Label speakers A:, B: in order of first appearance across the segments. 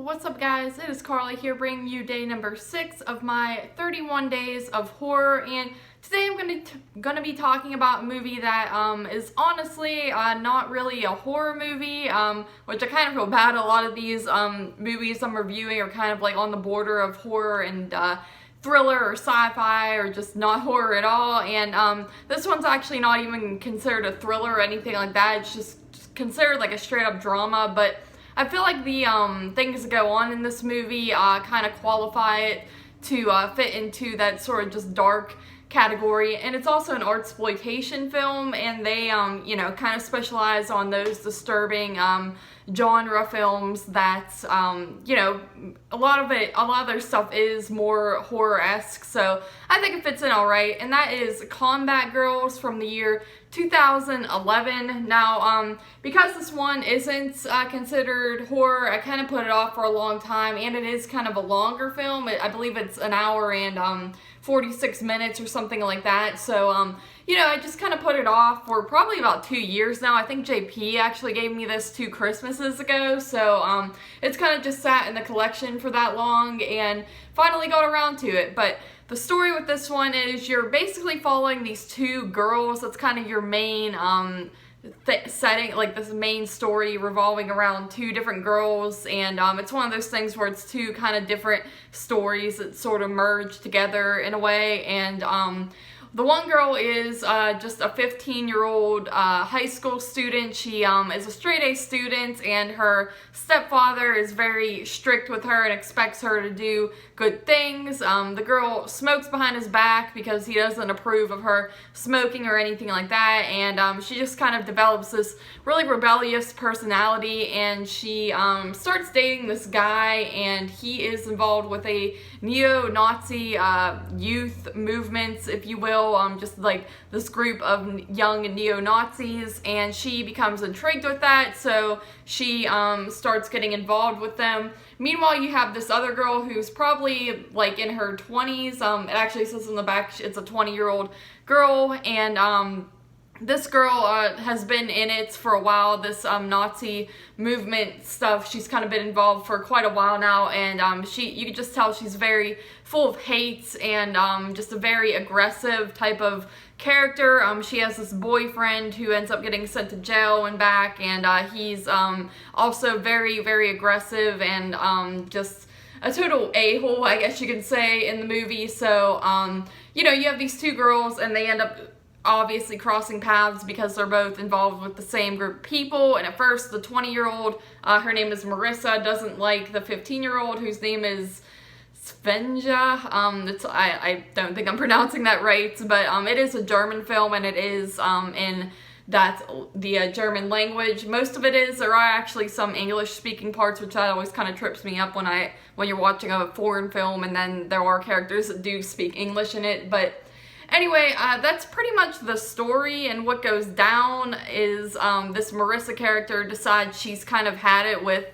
A: What's up, guys? It is Carly here bringing you day number 6 of my 31 days of horror, and today I'm going to be talking about a movie that is honestly not really a horror movie, which I kind of feel bad. A lot of these movies I'm reviewing are kind of like on the border of horror and thriller or sci-fi or just not horror at all, and this one's actually not even considered a thriller or anything like that. It's just considered like a straight up drama, but I feel like the things that go on in this movie kind of qualify it to fit into that sort of just dark category. And it's also an artsploitation film, and they you know, kind of specialize on those disturbing genre films that you know, a lot of their stuff is more horror-esque, so I think it fits in alright. And that is Combat Girls from the year 2011. Now, because this one isn't considered horror, I kind of put it off for a long time, and it is kind of a longer film. I believe it's an hour and 46 minutes or something like that, so you know, I just kind of put it off for probably about 2 years now. I think JP actually gave me this 2 Christmases ago, so it's kind of just sat in the collection for that long and finally got around to it. But the story with this one is you're basically following these 2 girls. That's kind of your main setting, like this main story revolving around 2 different girls, and it's one of those things where it's 2 kind of different stories that sort of merge together in a way. And the one girl is just a 15-year-old high school student. She is a straight-A student, and her stepfather is very strict with her and expects her to do good things. The girl smokes behind his back because he doesn't approve of her smoking or anything like that, and she just kind of develops this really rebellious personality, and she starts dating this guy, and he is involved with a neo-Nazi youth movement, if you will. Just like this group of young neo-Nazis, and she becomes intrigued with that, so she starts getting involved with them. Meanwhile, you have this other girl who's probably like in her 20s. It actually says in the back it's a 20-year-old girl, and this girl has been in it for a while, this Nazi movement stuff. She's kind of been involved for quite a while now, and you can just tell she's very full of hate and just a very aggressive type of character. She has this boyfriend who ends up getting sent to jail and back, and he's also very, very aggressive and just a total a-hole, I guess you could say, in the movie. So, you know, you have these 2 girls, and they end up obviously crossing paths because they're both involved with the same group of people. And at first, the 20-year-old, her name is Marissa, doesn't like the 15-year-old whose name is Svenja. I don't think I'm pronouncing that right, but it is a German film, and it is in the German language. Most of it is. There are actually some English-speaking parts, which that always kind of trips me up when you're watching a foreign film, and then there are characters that do speak English in it. But anyway, that's pretty much the story, and what goes down is this Marissa character decides she's kind of had it with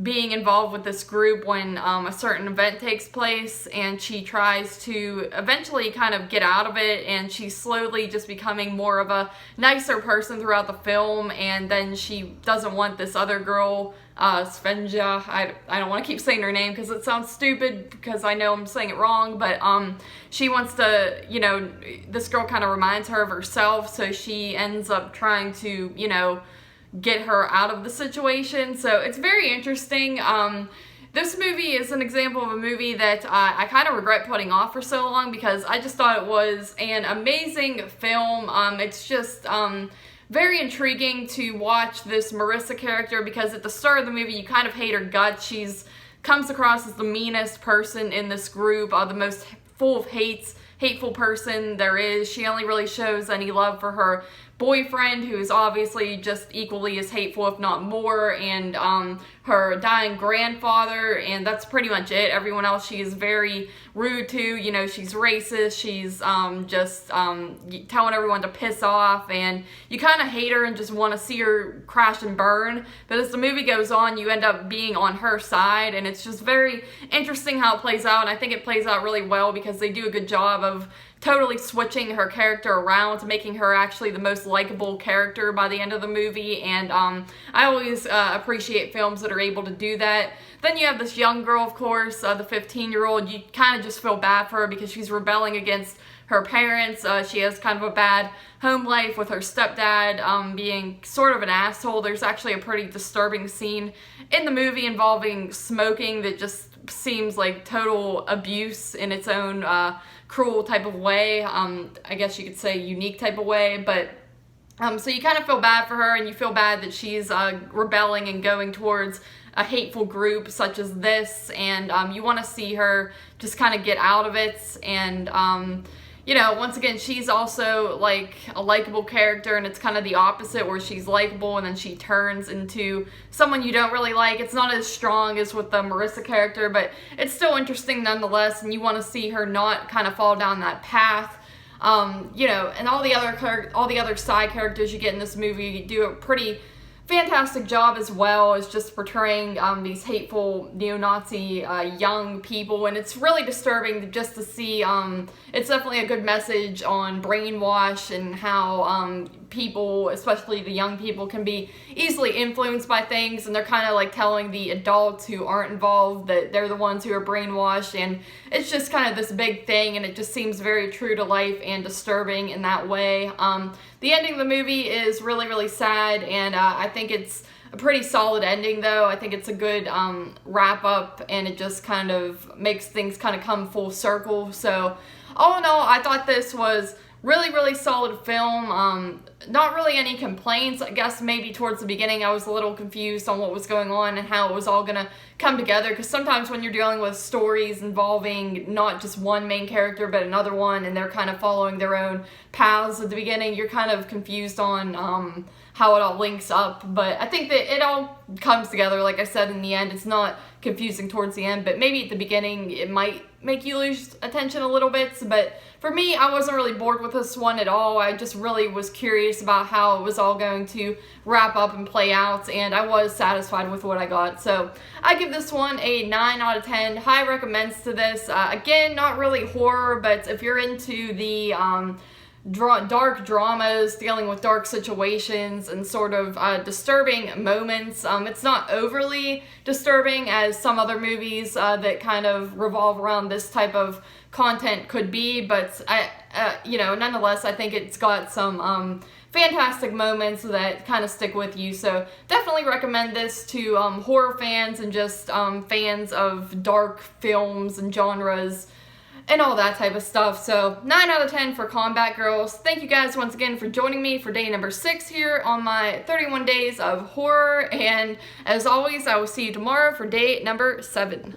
A: being involved with this group when a certain event takes place, and she tries to eventually kind of get out of it, and she's slowly just becoming more of a nicer person throughout the film. And then she doesn't want this other girl, Svenja, I don't want to keep saying her name because it sounds stupid because I know I'm saying it wrong, but she wants to, you know, this girl kind of reminds her of herself, so she ends up trying to, you know, get her out of the situation. So it's very interesting. This movie is an example of a movie that I kind of regret putting off for so long because I just thought it was an amazing film. It's just very intriguing to watch this Marissa character because at the start of the movie you kind of hate her guts. She's comes across as the meanest person in this group, the most full of hateful person there is. She only really shows any love for her boyfriend, who is obviously just equally as hateful, if not more, and her dying grandfather, and that's pretty much it. Everyone else she is very rude to. You know, she's racist, she's just telling everyone to piss off, and you kind of hate her and just want to see her crash and burn. But as the movie goes on, you end up being on her side, and it's just very interesting how it plays out, and I think it plays out really well because they do a good job of totally switching her character around to making her actually the most likable character by the end of the movie, and I always appreciate films that are able to do that. Then you have this young girl, of course, the 15-year-old. You kind of just feel bad for her because she's rebelling against her parents. She has kind of a bad home life with her stepdad being sort of an asshole. There's actually a pretty disturbing scene in the movie involving smoking that just seems like total abuse in its own cruel type of way. I guess you could say unique type of way, but so you kind of feel bad for her, and you feel bad that she's rebelling and going towards a hateful group such as this, and you want to see her just kind of get out of it. And you know, once again, she's also like a likable character, and it's kind of the opposite where she's likable and then she turns into someone you don't really like. It's not as strong as with the Marissa character, but it's still interesting nonetheless, and you want to see her not kind of fall down that path. You know, and all the other side characters you get in this movie do a pretty fantastic job as well as just portraying these hateful neo-Nazi young people, and it's really disturbing just to see. It's definitely a good message on brainwash and how people, especially the young people, can be easily influenced by things, and they're kind of like telling the adults who aren't involved that they're the ones who are brainwashed, and it's just kind of this big thing, and it just seems very true to life and disturbing in that way. The ending of the movie is really, really sad, and I think it's a pretty solid ending, though. I think it's a good wrap up, and it just kind of makes things kind of come full circle. So all in all, I thought this was really, really solid film. Not really any complaints. I guess maybe towards the beginning I was a little confused on what was going on and how it was all gonna come together, because sometimes when you're dealing with stories involving not just one main character but another one, and they're kind of following their own paths at the beginning, you're kind of confused on how it all links up. But I think that it all comes together, like I said, in the end. It's not confusing towards the end, but maybe at the beginning it might make you lose attention a little bit. But for me, I wasn't really bored with this one at all. I just really was curious about how it was all going to wrap up and play out, and I was satisfied with what I got. So I give this one a 9 out of 10. High recommends to this. Again, not really horror, but if you're into the dark dramas, dealing with dark situations and sort of disturbing moments. It's not overly disturbing as some other movies that kind of revolve around this type of content could be, but you know, nonetheless, I think it's got some fantastic moments that kind of stick with you. So definitely recommend this to horror fans and just fans of dark films and genres and all that type of stuff. So 9 out of 10 for Combat Girls. Thank you guys once again for joining me for day number 6 here on my 31 days of horror, and as always, I will see you tomorrow for day number 7.